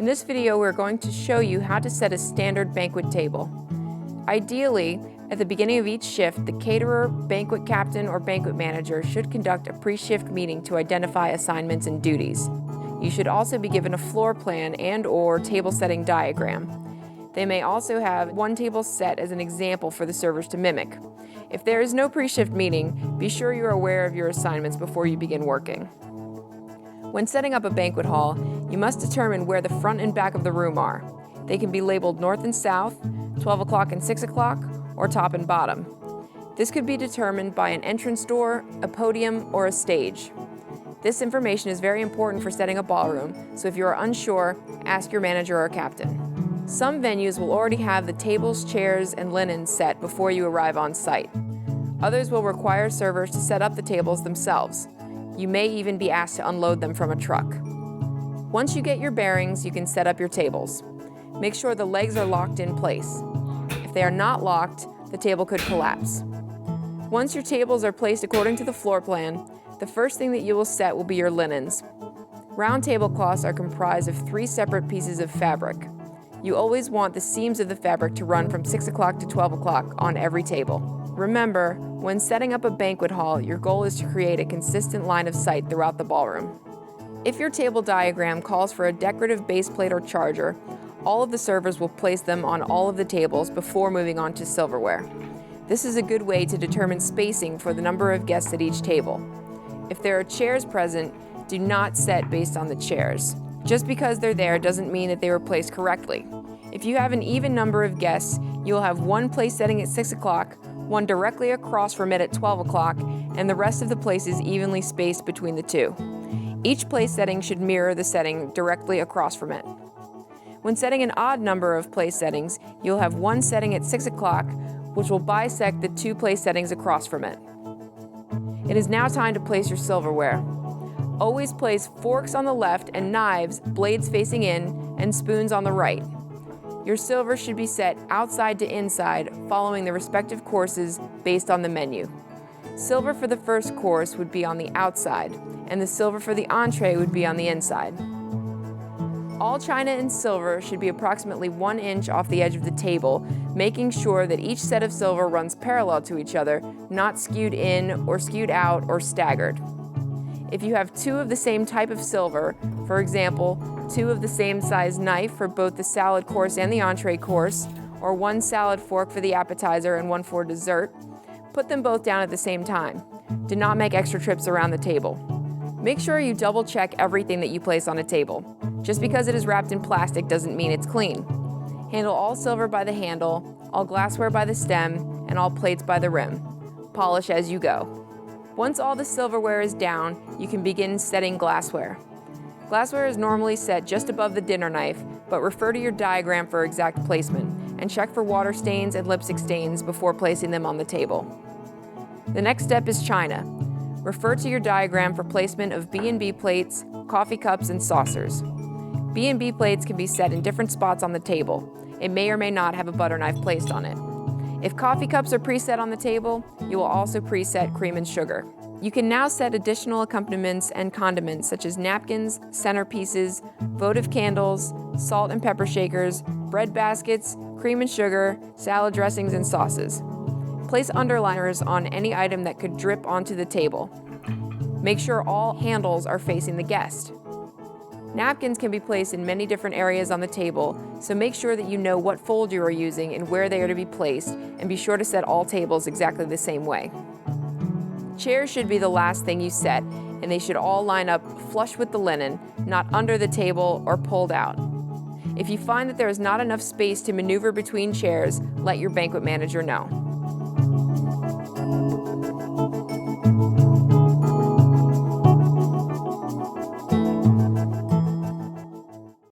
In this video, we're going to show you how to set a standard banquet table. Ideally, at the beginning of each shift, the caterer, banquet captain, or banquet manager should conduct a pre-shift meeting to identify assignments and duties. You should also be given a floor plan and/or table setting diagram. They may also have one table set as an example for the servers to mimic. If there is no pre-shift meeting, be sure you are aware of your assignments before you begin working. When setting up a banquet hall, you must determine where the front and back of the room are. They can be labeled north and south, 12 o'clock and 6 o'clock, or top and bottom. This could be determined by an entrance door, a podium, or a stage. This information is very important for setting a ballroom, so if you are unsure, ask your manager or captain. Some venues will already have the tables, chairs, and linens set before you arrive on site. Others will require servers to set up the tables themselves. You may even be asked to unload them from a truck. Once you get your bearings, you can set up your tables. Make sure the legs are locked in place. If they are not locked, the table could collapse. Once your tables are placed according to the floor plan, the first thing that you will set will be your linens. Round tablecloths are comprised of 3 separate pieces of fabric. You always want the seams of the fabric to run from 6 o'clock to 12 o'clock on every table. Remember, when setting up a banquet hall, your goal is to create a consistent line of sight throughout the ballroom. If your table diagram calls for a decorative base plate or charger, all of the servers will place them on all of the tables before moving on to silverware. This is a good way to determine spacing for the number of guests at each table. If there are chairs present, do not set based on the chairs. Just because they're there doesn't mean that they were placed correctly. If you have an even number of guests, you will have one place setting at 6 o'clock, one directly across from it at 12 o'clock, and the rest of the places evenly spaced between the two. Each place setting should mirror the setting directly across from it. When setting an odd number of place settings, you'll have one setting at 6 o'clock, which will bisect the 2 place settings across from it. It is now time to place your silverware. Always place forks on the left and knives, blades facing in, and spoons on the right. Your silver should be set outside to inside, following the respective courses based on the menu. Silver for the first course would be on the outside, and the silver for the entree would be on the inside. All china and silver should be approximately 1 inch off the edge of the table, making sure that each set of silver runs parallel to each other, not skewed in or skewed out or staggered. If you have 2 of the same type of silver, for example, 2 of the same size knife for both the salad course and the entree course, or 1 salad fork for the appetizer and 1 for dessert, put them both down at the same time. Do not make extra trips around the table. Make sure you double check everything that you place on a table. Just because it is wrapped in plastic doesn't mean it's clean. Handle all silver by the handle, all glassware by the stem, and all plates by the rim. Polish as you go. Once all the silverware is down, you can begin setting glassware. Glassware is normally set just above the dinner knife, but refer to your diagram for exact placement, and check for water stains and lipstick stains before placing them on the table. The next step is china. Refer to your diagram for placement of B&B plates, coffee cups, and saucers. B&B plates can be set in different spots on the table. It may or may not have a butter knife placed on it. If coffee cups are preset on the table, you will also preset cream and sugar. You can now set additional accompaniments and condiments such as napkins, centerpieces, votive candles, salt and pepper shakers, bread baskets, cream and sugar, salad dressings, and sauces. Place underliners on any item that could drip onto the table. Make sure all handles are facing the guest. Napkins can be placed in many different areas on the table, so make sure that you know what fold you are using and where they are to be placed, and be sure to set all tables exactly the same way. Chairs should be the last thing you set, and they should all line up flush with the linen, not under the table or pulled out. If you find that there is not enough space to maneuver between chairs, let your banquet manager know.